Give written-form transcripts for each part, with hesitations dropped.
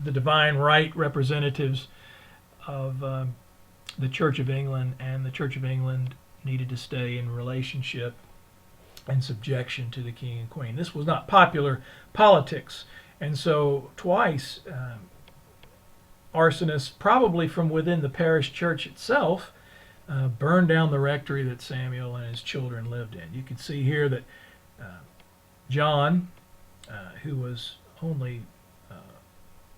the divine right representatives of the Church of England, and the Church of England needed to stay in relationship and subjection to the king and queen. This was not popular politics, and so twice arsonists, probably from within the parish church itself, burned down the rectory that Samuel and his children lived in. You can see here that John, who was only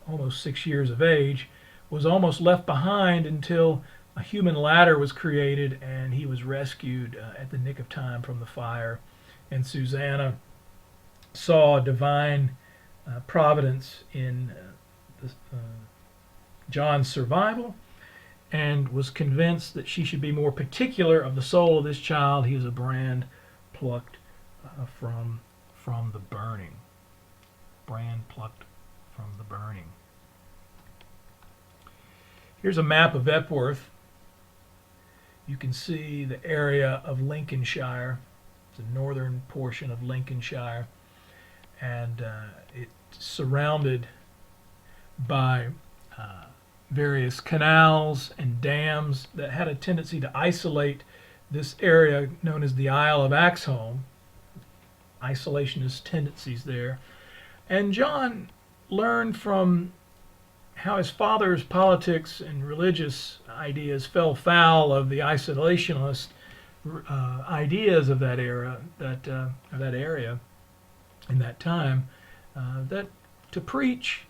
almost 6 years of age, was almost left behind until a human ladder was created and he was rescued at the nick of time from the fire. And Susanna saw divine providence in John's survival, and was convinced that she should be more particular of the soul of this child. He was a brand plucked from the burning. Brand plucked from the burning. Here's a map of Epworth. You can see the area of Lincolnshire, the northern portion of Lincolnshire, and it's surrounded by various canals and dams that had a tendency to isolate this area known as the Isle of Axholme. Isolationist tendencies there. And John learned from how his father's politics and religious ideas fell foul of the isolationist ideas of that era, that area in that time, that to preach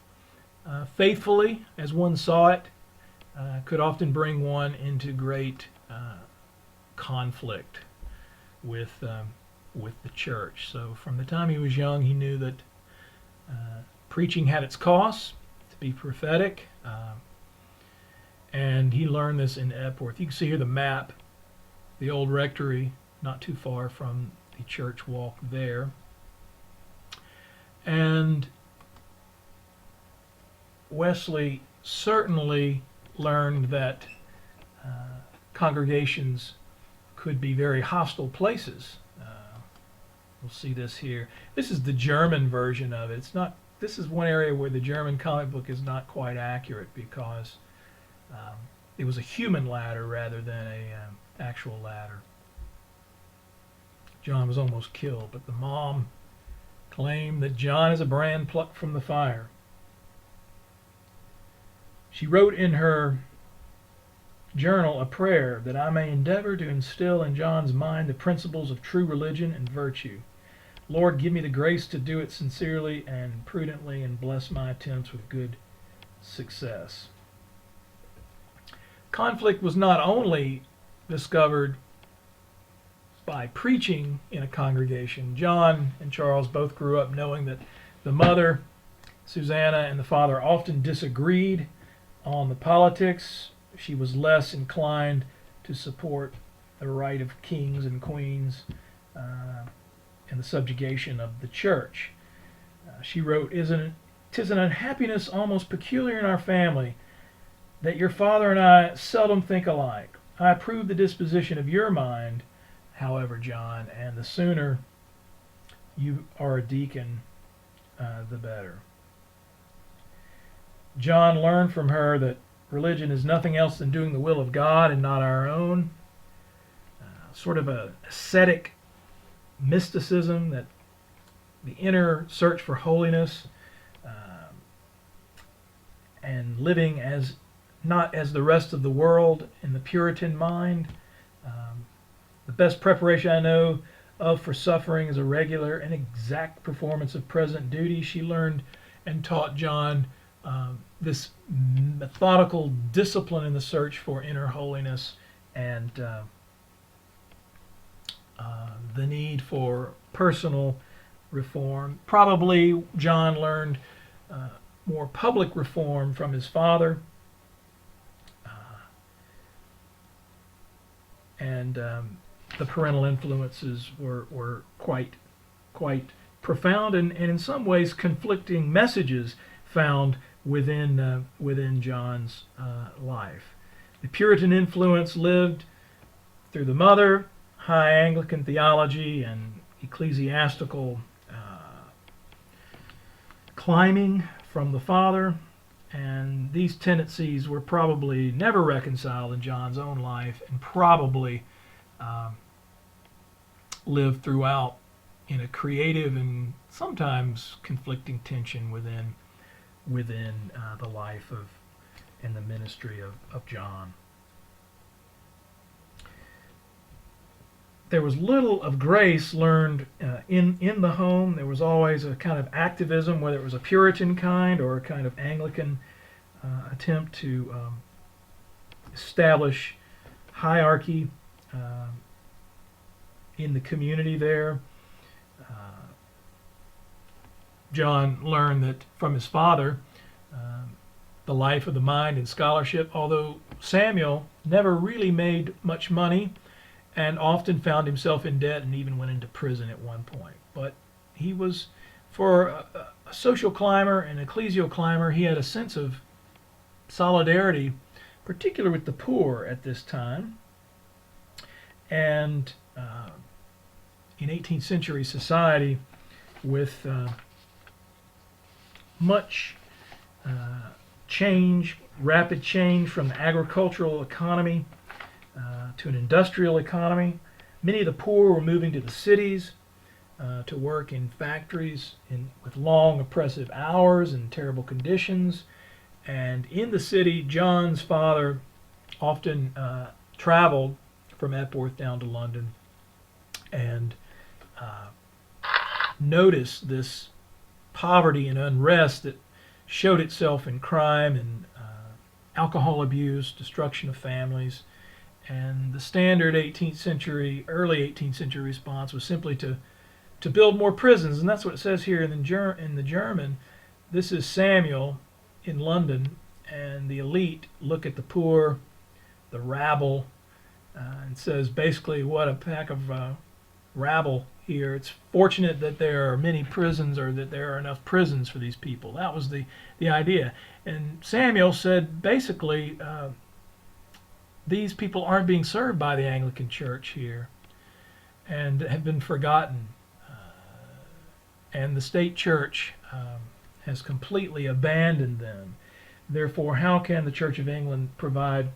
faithfully as one saw it could often bring one into great conflict with the church. So from the time he was young, he knew that preaching had its costs, to be prophetic, and he learned this in Epworth. You can see here the map, the old rectory, not too far from the church walk there. And Wesley certainly learned that congregations could be very hostile places. We'll see this here. This is the German version of it. It's not. This is one area where the German comic book is not quite accurate, because it was a human ladder rather than a actual ladder. John was almost killed, but the mom claimed that John is a brand plucked from the fire. She wrote in her journal a prayer that I may endeavor to instill in John's mind the principles of true religion and virtue. Lord, give me the grace to do it sincerely and prudently, and bless my attempts with good success. Conflict was not only discovered by preaching in a congregation. John and Charles both grew up knowing that the mother, Susanna, and the father often disagreed on the politics. She was less inclined to support the right of kings and queens and the subjugation of the church. She wrote, "'Tis an unhappiness almost peculiar in our family that your father and I seldom think alike. I approve the disposition of your mind, however, John, and the sooner you are a deacon, the better." John learned from her that religion is nothing else than doing the will of God and not our own. Sort of a ascetic mysticism, that the inner search for holiness and living as not as the rest of the world in the Puritan mind. The best preparation I know of for suffering is a regular and exact performance of present duty. She learned and taught John this methodical discipline in the search for inner holiness, and the need for personal reform. Probably John learned more public reform from his father, and the parental influences were quite profound, and in some ways conflicting messages found within John's life. The Puritan influence lived through the mother, high Anglican theology and ecclesiastical climbing from the father, And these tendencies were probably never reconciled in John's own life, and probably um, lived throughout in a creative and sometimes conflicting tension within the life of and the ministry of John. There was little of grace learned in the home. There was always a kind of activism, whether it was a Puritan kind or a kind of Anglican attempt to establish hierarchy in the community there. John learned that from his father the life of the mind and scholarship, although Samuel never really made much money and often found himself in debt and even went into prison at one point. But he was, for a social climber and ecclesial climber, he had a sense of solidarity, particularly with the poor at this time. And in 18th century society, with much change, rapid change from the agricultural economy to an industrial economy. Many of the poor were moving to the cities to work in factories with long, oppressive hours and terrible conditions. And in the city, John's father often traveled from Epworth down to London and noticed this poverty and unrest that showed itself in crime and alcohol abuse, destruction of families. And the standard 18th century, early 18th century response was simply to build more prisons. And that's what it says here in the German. This is Samuel in London, and the elite look at the poor, the rabble, and says basically, what a pack of rabble here. It's fortunate that there are many prisons, or that there are enough prisons for these people. That was the idea. And Samuel said basically, these people aren't being served by the Anglican Church here and have been forgotten. And the state church has completely abandoned them. Therefore, how can the Church of England provide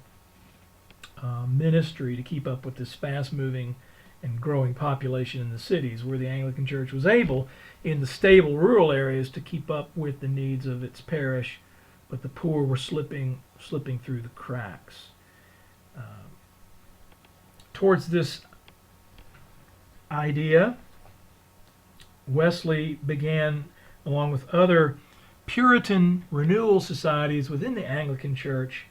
ministry to keep up with this fast-moving and growing population in the cities, where the Anglican Church was able, in the stable rural areas, to keep up with the needs of its parish, but the poor were slipping through the cracks. Towards this idea, Wesley began, along with other Puritan renewal societies within the Anglican Church,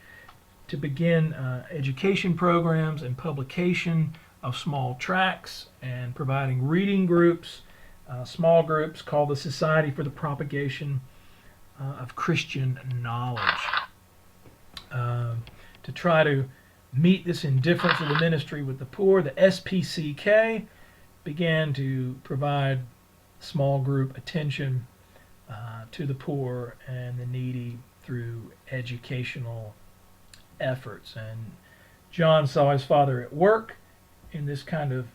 to begin education programs and publication of small tracts and providing reading groups, small groups called the Society for the Propagation of Christian Knowledge, to try to meet this indifference of the ministry with the poor. The SPCK began to provide small group attention to the poor and the needy through educational efforts. And John saw his father at work in this kind of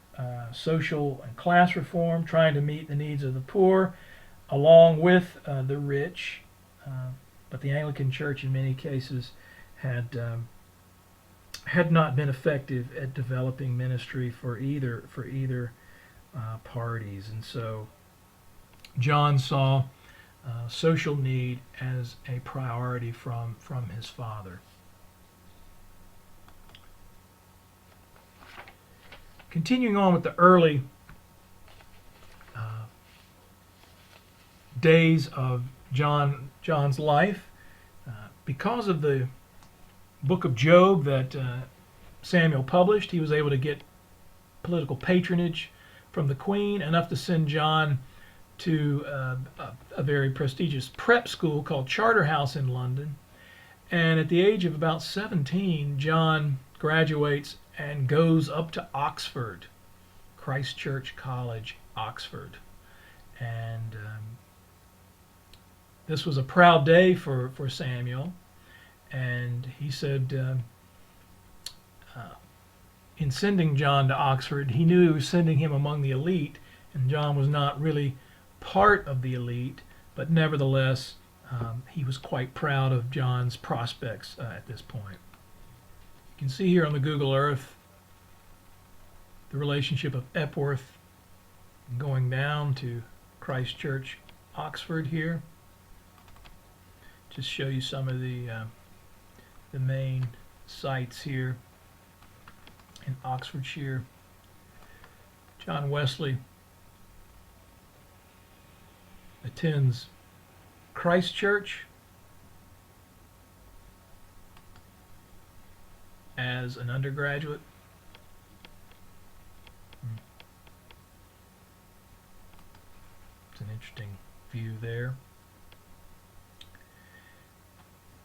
social and class reform, trying to meet the needs of the poor along with the rich. But the Anglican Church in many cases had not been effective at developing ministry for either parties. And so John saw social need as a priority from his father. Continuing on with the early days of John's life, because of the book of Job that Samuel published, he was able to get political patronage from the Queen, enough to send John to a very prestigious prep school called Charterhouse in London. And at the age of about 17, John graduates and goes up to Oxford, Christ Church College, Oxford. And this was a proud day for Samuel. And he said, in sending John to Oxford, he knew he was sending him among the elite, and John was not really part of the elite, but nevertheless he was quite proud of John's prospects at this point. You can see here on the Google Earth the relationship of Epworth going down to Christ Church, Oxford here. Just show you some of the main sites here in Oxfordshire. John Wesley attends Christ Church as an undergraduate. It's an interesting view there.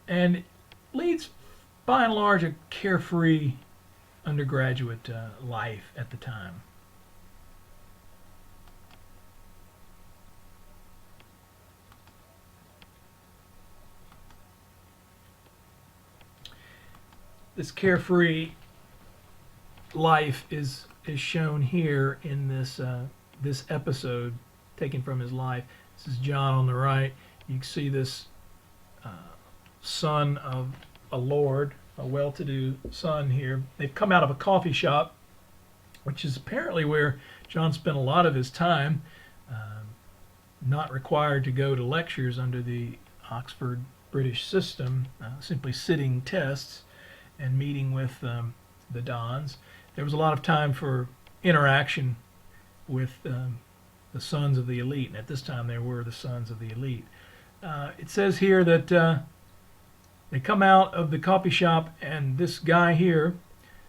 And leads, by and large, a carefree undergraduate life at the time. This carefree life is shown here in this this episode taken from his life. This is John on the right. You can see this son of a lord, a well-to-do son here. They've come out of a coffee shop, which is apparently where John spent a lot of his time, not required to go to lectures under the Oxford British system, simply sitting tests and meeting with the dons. There was a lot of time for interaction with the sons of the elite, and at this time they were the sons of the elite. It says here that they come out of the coffee shop, and this guy here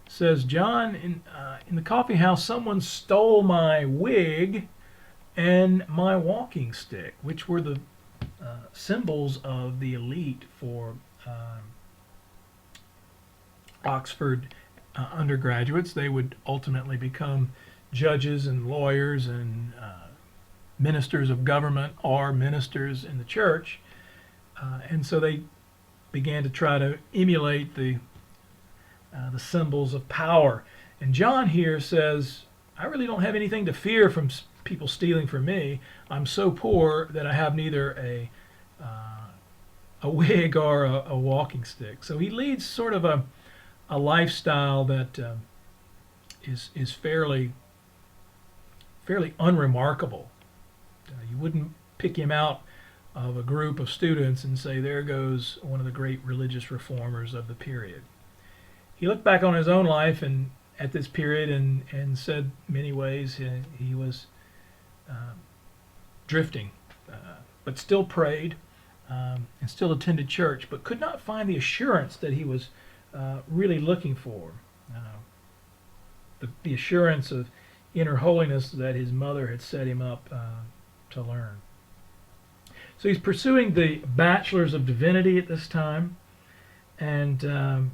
says, John, in the coffee house, someone stole my wig and my walking stick, which were the symbols of the elite for Oxford undergraduates. They would ultimately become judges and lawyers and ministers of government or ministers in the church. And so they began to try to emulate the symbols of power. And John here says, I really don't have anything to fear from people stealing from me. I'm so poor that I have neither a wig or a walking stick. So he leads sort of a lifestyle that is fairly unremarkable. You wouldn't pick him out of a group of students and say, there goes one of the great religious reformers of the period. He looked back on his own life and at this period and said in many ways he was drifting, but still prayed and still attended church, but could not find the assurance that he was really looking for. The assurance of inner holiness that his mother had set him up to learn. So he's pursuing the Bachelor's of Divinity at this time, and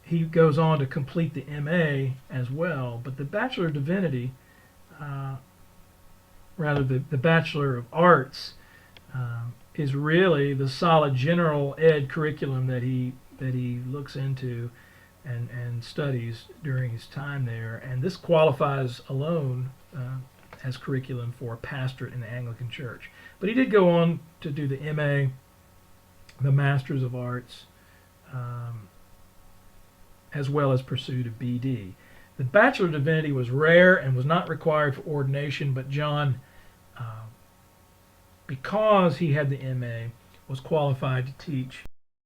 he goes on to complete the MA as well. But the Bachelor of Divinity, rather the Bachelor of Arts, is really the solid general ed curriculum that he looks into and studies during his time there. And this qualifies alone as curriculum for a pastorate in the Anglican Church. But he did go on to do the MA, the Masters of Arts, as well as pursued a BD. The Bachelor of Divinity was rare and was not required for ordination, but John, because he had the MA, was qualified to teach